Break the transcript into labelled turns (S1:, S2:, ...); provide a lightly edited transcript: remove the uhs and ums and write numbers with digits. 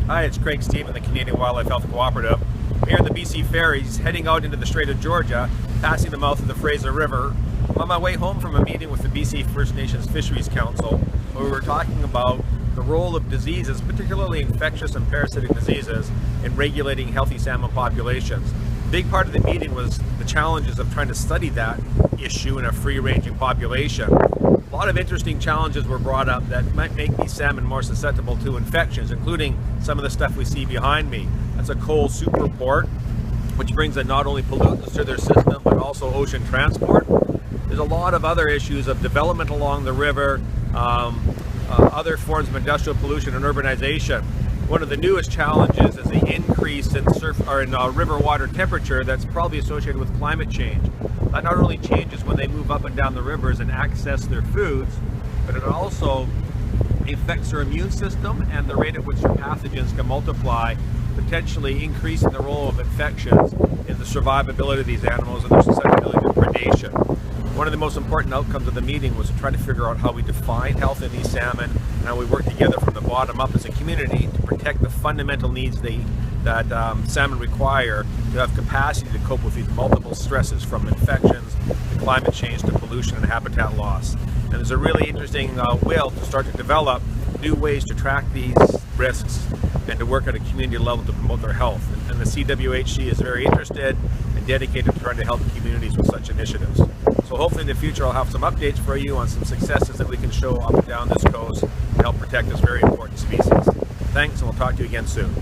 S1: Hi, it's Craig Stephen, the Canadian Wildlife Health Cooperative. I'm here in the BC Ferries, heading out into the Strait of Georgia, passing the mouth of the Fraser River. I'm on my way home from a meeting with the BC First Nations Fisheries Council, where we were talking about the role of diseases, particularly infectious and parasitic diseases, in regulating healthy salmon populations. A big part of the meeting was the challenges of trying to study that issue in a free-ranging population. A lot of interesting challenges were brought up that might make these salmon more susceptible to infections, including some of the stuff we see behind me. That's a coal soup report, which brings in not only pollutants to their system, but also ocean transport. There's a lot of other issues of development along the river, other forms of industrial pollution and urbanization. One of the newest challenges is the increase in river water temperature that's probably associated with climate change. That not only changes when they move up and down the rivers and access their foods, but it also affects their immune system and the rate at which their pathogens can multiply, potentially increasing the role of infections in the survivability of these animals and their susceptibility to predation. One of the most important outcomes of the meeting was to try to figure out how we define health in these salmon and how we work together from the bottom up as a community to protect the fundamental needs that salmon require to have capacity to cope with these multiple stresses, from infections to climate change to pollution and habitat loss. And there's a really interesting will to start to develop new ways to track these risks and to work at a community level to promote their health. And the CWHC is very interested and dedicated to trying to help communities with such initiatives. So hopefully in the future I'll have some updates for you on some successes that we can show up and down this coast to help protect this very important species. Thanks, and we'll talk to you again soon.